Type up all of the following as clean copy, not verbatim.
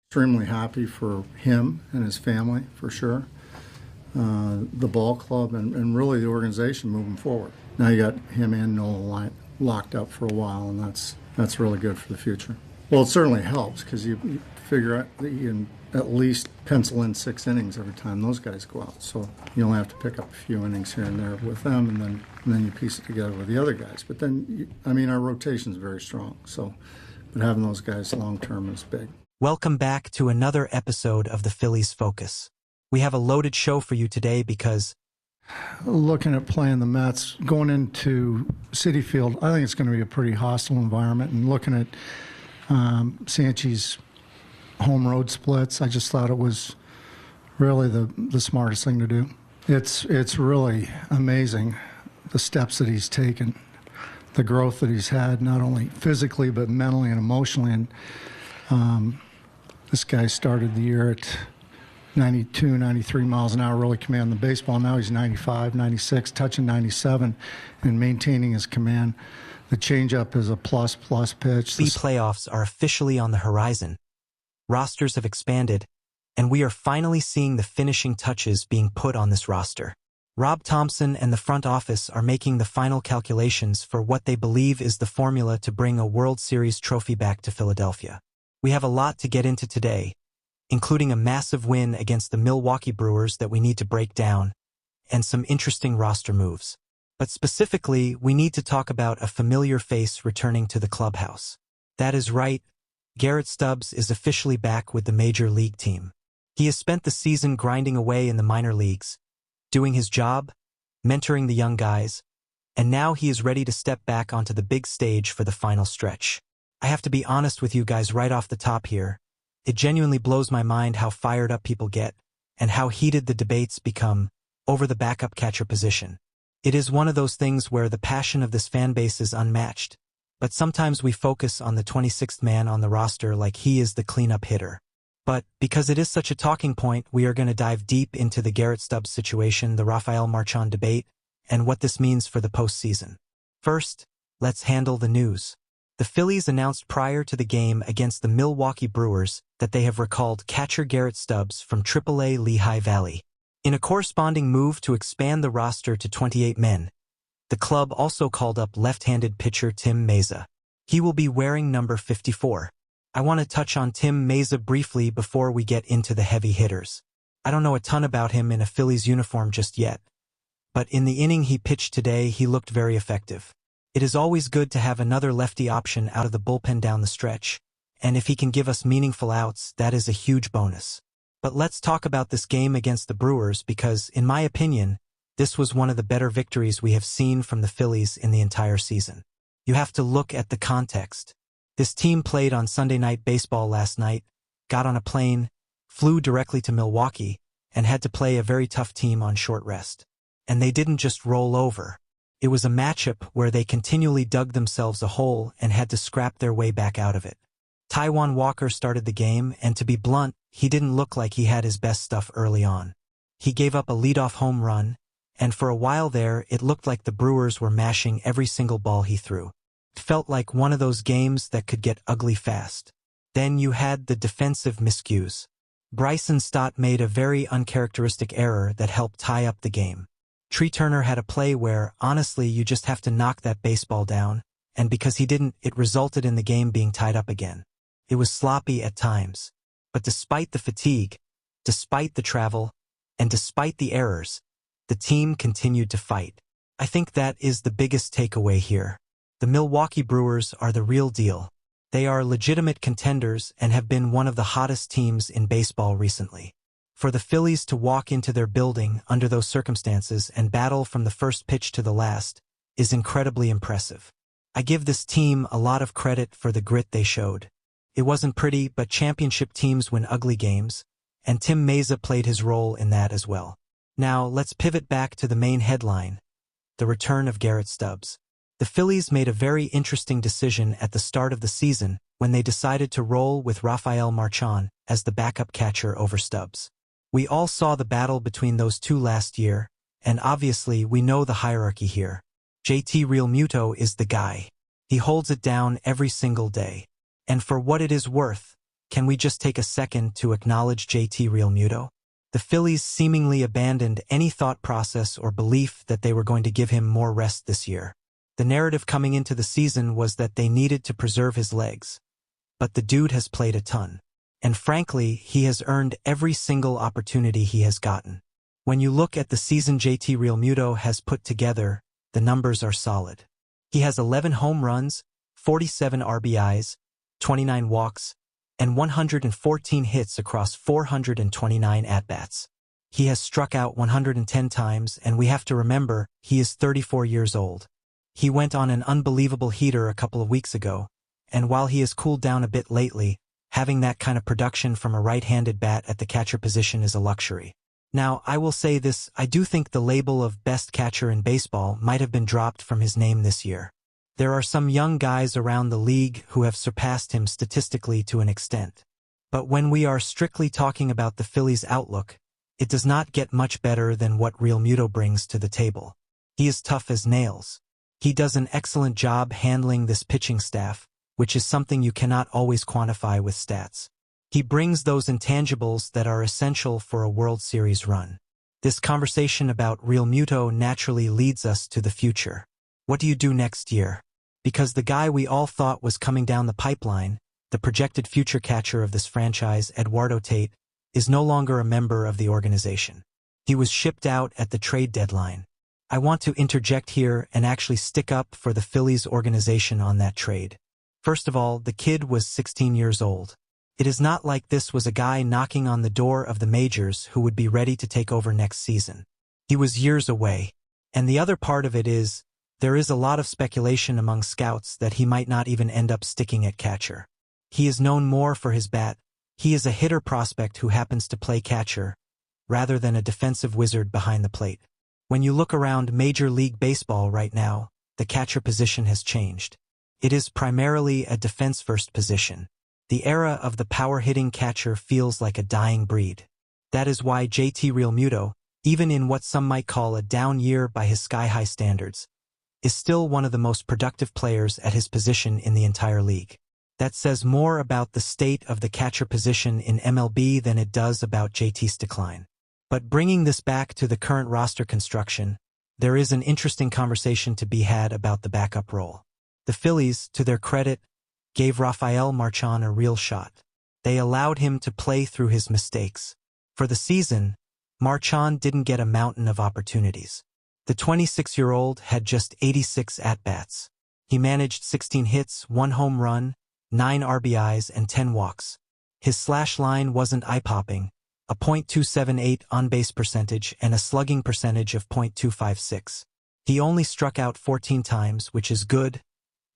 Extremely happy for him and his family, for sure. The ball club and really the organization moving forward. Now you got him and Nola locked up for a while, and that's really good for the future. Well, it certainly helps because you figure out that you can at least pencil in 6 innings every time those guys go out. So you only have to pick up a few innings here and there with them, and then you piece it together with the other guys. But then, our rotation is very strong. So, but having those guys long term is big. Welcome back to another episode of the Phillies Focus. We have a loaded show for you today because looking at playing the Mets, going into Citi Field, I think it's going to be a pretty hostile environment. And looking at Sanchi's home road splits, I just thought it was really the smartest thing to do. It's really amazing the steps that he's taken, the growth that he's had, not only physically but mentally and emotionally. And this guy started the year at 92, 93 miles an hour, really commanding the baseball. Now he's 95, 96, touching 97, and maintaining his command. The changeup is a plus pitch. The playoffs are officially on the horizon. Rosters have expanded, and we are finally seeing the finishing touches being put on this roster. Rob Thompson and the front office are making the final calculations for what they believe is the formula to bring a World Series trophy back to Philadelphia. We have a lot to get into today, including a massive win against the Milwaukee Brewers that we need to break down, and some interesting roster moves. But specifically, we need to talk about a familiar face returning to the clubhouse. That is right, Garrett Stubbs is officially back with the Major League team. He has spent the season grinding away in the minor leagues, doing his job, mentoring the young guys, and now he is ready to step back onto the big stage for the final stretch. I have to be honest with you guys right off the top here. It genuinely blows my mind how fired up people get and how heated the debates become over the backup catcher position. It is one of those things where the passion of this fan base is unmatched, but sometimes we focus on the 26th man on the roster like he is the cleanup hitter. But because it is such a talking point, we are going to dive deep into the Garrett Stubbs situation, the Rafael Marchán debate, and what this means for the postseason. First, let's handle the news. The Phillies announced prior to the game against the Milwaukee Brewers that they have recalled catcher Garrett Stubbs from AAA Lehigh Valley. In a corresponding move to expand the roster to 28 men, the club also called up left-handed pitcher Tim Mayza. He will be wearing number 54. I want to touch on Tim Mayza briefly before we get into the heavy hitters. I don't know a ton about him in a Phillies uniform just yet, but in the inning he pitched today, he looked very effective. It is always good to have another lefty option out of the bullpen down the stretch, and if he can give us meaningful outs, that is a huge bonus. But let's talk about this game against the Brewers because, in my opinion, this was one of the better victories we have seen from the Phillies in the entire season. You have to look at the context. This team played on Sunday Night Baseball last night, got on a plane, flew directly to Milwaukee, and had to play a very tough team on short rest. And they didn't just roll over. It was a matchup where they continually dug themselves a hole and had to scrap their way back out of it. Taijuan Walker started the game, and to be blunt, he didn't look like he had his best stuff early on. He gave up a leadoff home run, and for a while there, it looked like the Brewers were mashing every single ball he threw. It felt like one of those games that could get ugly fast. Then you had the defensive miscues. Bryson Stott made a very uncharacteristic error that helped tie up the game. Tree Turner had a play where, honestly, you just have to knock that baseball down, and because he didn't, it resulted in the game being tied up again. It was sloppy at times. But despite the fatigue, despite the travel, and despite the errors, the team continued to fight. I think that is the biggest takeaway here. The Milwaukee Brewers are the real deal. They are legitimate contenders and have been one of the hottest teams in baseball recently. For the Phillies to walk into their building under those circumstances and battle from the first pitch to the last is incredibly impressive. I give this team a lot of credit for the grit they showed. It wasn't pretty, but championship teams win ugly games, and Tim Mayza played his role in that as well. Now, let's pivot back to the main headline, the return of Garrett Stubbs. The Phillies made a very interesting decision at the start of the season when they decided to roll with Rafael Marchán as the backup catcher over Stubbs. We all saw the battle between those two last year, and obviously we know the hierarchy here. JT Realmuto is the guy. He holds it down every single day. And for what it is worth, can we just take a second to acknowledge JT Realmuto? The Phillies seemingly abandoned any thought process or belief that they were going to give him more rest this year. The narrative coming into the season was that they needed to preserve his legs. But the dude has played a ton. And frankly, he has earned every single opportunity he has gotten. When you look at the season JT Realmuto has put together, the numbers are solid. He has 11 home runs, 47 RBIs, 29 walks, and 114 hits across 429 at-bats. He has struck out 110 times, and we have to remember, he is 34 years old. He went on an unbelievable heater a couple of weeks ago, and while he has cooled down a bit lately, having that kind of production from a right-handed bat at the catcher position is a luxury. Now, I will say this, I do think the label of best catcher in baseball might have been dropped from his name this year. There are some young guys around the league who have surpassed him statistically to an extent. But when we are strictly talking about the Phillies' outlook, it does not get much better than what Realmuto brings to the table. He is tough as nails. He does an excellent job handling this pitching staff, which is something you cannot always quantify with stats. He brings those intangibles that are essential for a World Series run. This conversation about Realmuto naturally leads us to the future. What do you do next year? Because the guy we all thought was coming down the pipeline, the projected future catcher of this franchise, Eduardo Tate, is no longer a member of the organization. He was shipped out at the trade deadline. I want to interject here and actually stick up for the Phillies organization on that trade. First of all, the kid was 16 years old. It is not like this was a guy knocking on the door of the majors who would be ready to take over next season. He was years away. And the other part of it is, there is a lot of speculation among scouts that he might not even end up sticking at catcher. He is known more for his bat. He is a hitter prospect who happens to play catcher, rather than a defensive wizard behind the plate. When you look around Major League Baseball right now, the catcher position has changed. It is primarily a defense-first position. The era of the power-hitting catcher feels like a dying breed. That is why JT Realmuto, even in what some might call a down year by his sky-high standards, is still one of the most productive players at his position in the entire league. That says more about the state of the catcher position in MLB than it does about JT's decline. But bringing this back to the current roster construction, there is an interesting conversation to be had about the backup role. The Phillies, to their credit, gave Rafael Marchán a real shot. They allowed him to play through his mistakes. For the season, Marchán didn't get a mountain of opportunities. The 26-year-old had just 86 at-bats. He managed 16 hits, 1 home run, 9 RBIs, and 10 walks. His slash line wasn't eye-popping, a .278 on-base percentage and a slugging percentage of .256. He only struck out 14 times, which is good,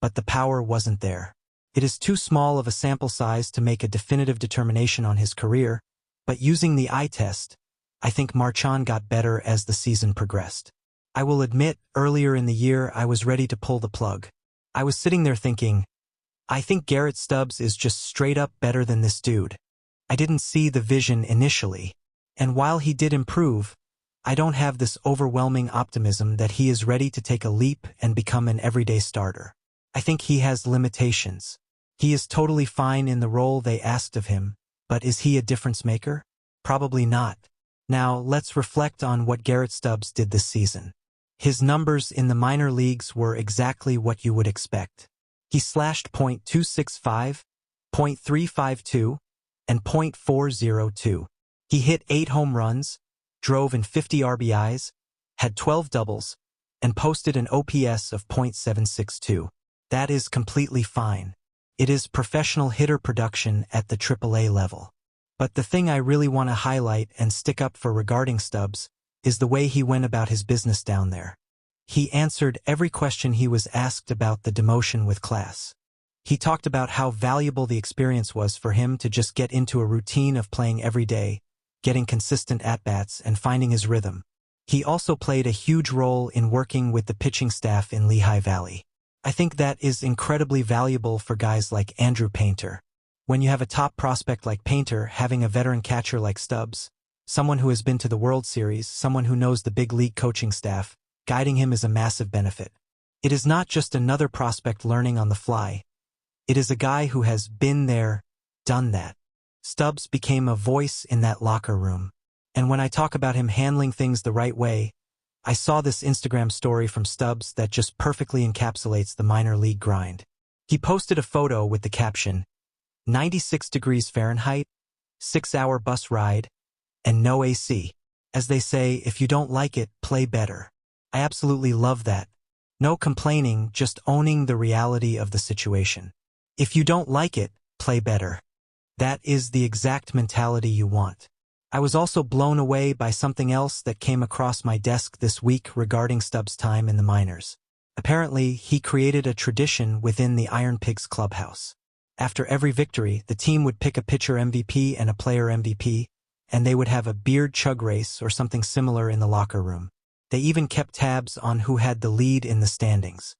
but the power wasn't there. It is too small of a sample size to make a definitive determination on his career, but using the eye test, I think Marchán got better as the season progressed. I will admit, earlier in the year I was ready to pull the plug. I was sitting there thinking, I think Garrett Stubbs is just straight up better than this dude. I didn't see the vision initially, and while he did improve, I don't have this overwhelming optimism that he is ready to take a leap and become an everyday starter. I think he has limitations. He is totally fine in the role they asked of him, but is he a difference maker? Probably not. Now, let's reflect on what Garrett Stubbs did this season. His numbers in the minor leagues were exactly what you would expect. He slashed .265, .352, and .402. He hit 8 home runs, drove in 50 RBIs, had 12 doubles, and posted an OPS of .762. That is completely fine. It is professional hitter production at the AAA level. But the thing I really want to highlight and stick up for regarding Stubbs is the way he went about his business down there. He answered every question he was asked about the demotion with class. He talked about how valuable the experience was for him to just get into a routine of playing every day, getting consistent at-bats, and finding his rhythm. He also played a huge role in working with the pitching staff in Lehigh Valley. I think that is incredibly valuable for guys like Andrew Painter. When you have a top prospect like Painter, having a veteran catcher like Stubbs, someone who has been to the World Series, someone who knows the big league coaching staff, guiding him is a massive benefit. It is not just another prospect learning on the fly. It is a guy who has been there, done that. Stubbs became a voice in that locker room. And when I talk about him handling things the right way, I saw this Instagram story from Stubbs that just perfectly encapsulates the minor league grind. He posted a photo with the caption, 96 degrees Fahrenheit, 6-hour bus ride, and no AC. As they say, if you don't like it, play better. I absolutely love that. No complaining, just owning the reality of the situation. If you don't like it, play better. That is the exact mentality you want. I was also blown away by something else that came across my desk this week regarding Stubbs' time in the minors. Apparently, he created a tradition within the Iron Pigs clubhouse. After every victory, the team would pick a pitcher MVP and a player MVP, and they would have a beard chug race or something similar in the locker room. They even kept tabs on who had the lead in the standings.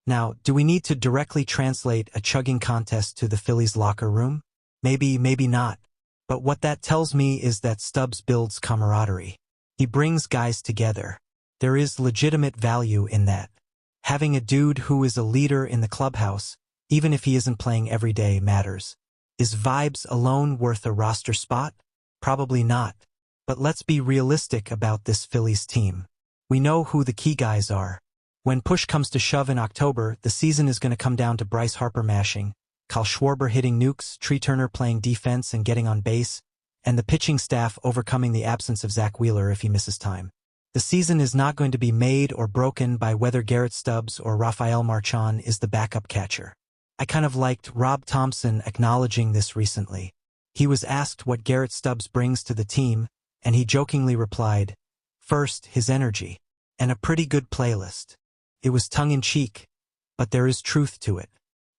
Now, do we need to directly translate a chugging contest to the Phillies locker room? Maybe, maybe not. But what that tells me is that Stubbs builds camaraderie. He brings guys together. There is legitimate value in that. Having a dude who is a leader in the clubhouse, even if he isn't playing every day, matters. Is vibes alone worth a roster spot? Probably not. But let's be realistic about this Phillies team. We know who the key guys are. When push comes to shove in October, the season is going to come down to Bryce Harper mashing, Kyle Schwarber hitting nukes, Tree Turner playing defense and getting on base, and the pitching staff overcoming the absence of Zach Wheeler if he misses time. The season is not going to be made or broken by whether Garrett Stubbs or Rafael Marchán is the backup catcher. I kind of liked Rob Thompson acknowledging this recently. He was asked what Garrett Stubbs brings to the team, and he jokingly replied, "First, his energy, and a pretty good playlist." It was tongue-in-cheek, but there is truth to it.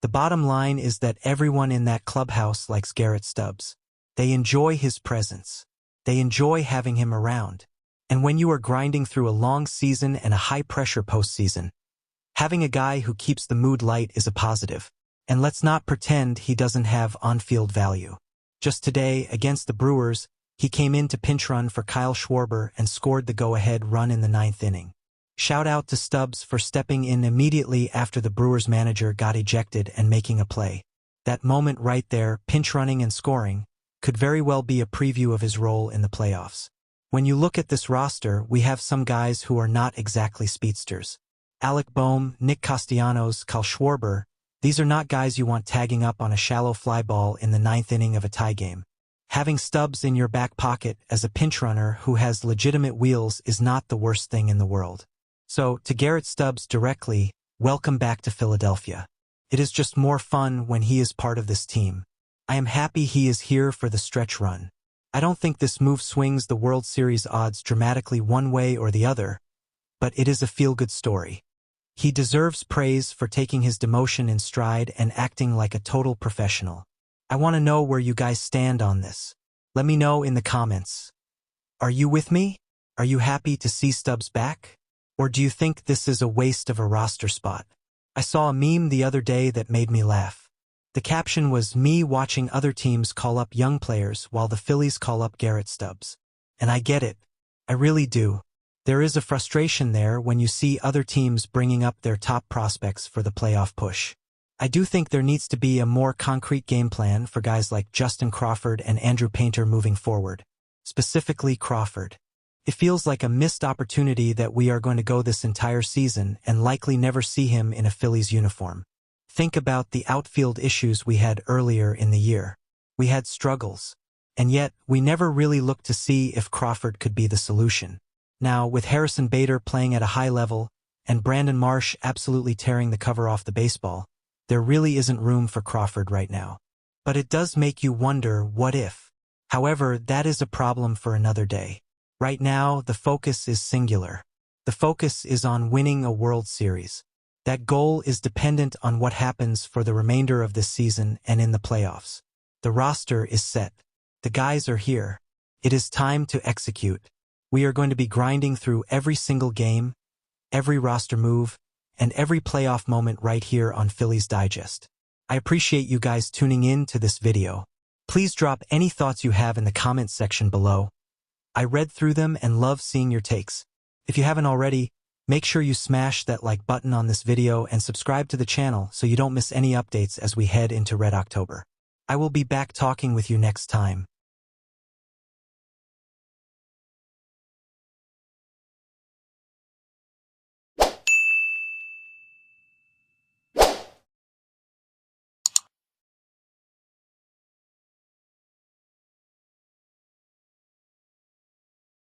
The bottom line is that everyone in that clubhouse likes Garrett Stubbs. They enjoy his presence. They enjoy having him around. And when you are grinding through a long season and a high-pressure postseason, having a guy who keeps the mood light is a positive. And let's not pretend he doesn't have on-field value. Just today, against the Brewers, he came in to pinch run for Kyle Schwarber and scored the go-ahead run in the 9th inning. Shout out to Stubbs for stepping in immediately after the Brewers manager got ejected and making a play. That moment right there, pinch running and scoring, could very well be a preview of his role in the playoffs. When you look at this roster, we have some guys who are not exactly speedsters. Alec Boehm, Nick Castellanos, Kyle Schwarber, these are not guys you want tagging up on a shallow fly ball in the 9th inning of a tie game. Having Stubbs in your back pocket as a pinch runner who has legitimate wheels is not the worst thing in the world. So, to Garrett Stubbs directly, welcome back to Philadelphia. It is just more fun when he is part of this team. I am happy he is here for the stretch run. I don't think this move swings the World Series odds dramatically one way or the other, but it is a feel-good story. He deserves praise for taking his demotion in stride and acting like a total professional. I want to know where you guys stand on this. Let me know in the comments. Are you with me? Are you happy to see Stubbs back? Or do you think this is a waste of a roster spot? I saw a meme the other day that made me laugh. The caption was me watching other teams call up young players while the Phillies call up Garrett Stubbs. And I get it. I really do. There is a frustration there when you see other teams bringing up their top prospects for the playoff push. I do think there needs to be a more concrete game plan for guys like Justin Crawford and Andrew Painter moving forward. Specifically Crawford. It feels like a missed opportunity that we are going to go this entire season and likely never see him in a Phillies uniform. Think about the outfield issues we had earlier in the year. We had struggles. And yet, we never really looked to see if Crawford could be the solution. Now, with Harrison Bader playing at a high level and Brandon Marsh absolutely tearing the cover off the baseball, there really isn't room for Crawford right now. But it does make you wonder, what if? However, that is a problem for another day. Right now, the focus is singular. The focus is on winning a World Series. That goal is dependent on what happens for the remainder of this season and in the playoffs. The roster is set. The guys are here. It is time to execute. We are going to be grinding through every single game, every roster move, and every playoff moment right here on Phillies Digest. I appreciate you guys tuning in to this video. Please drop any thoughts you have in the comments section below. I read through them and love seeing your takes. If you haven't already, make sure you smash that like button on this video and subscribe to the channel so you don't miss any updates as we head into Red October. I will be back talking with you next time.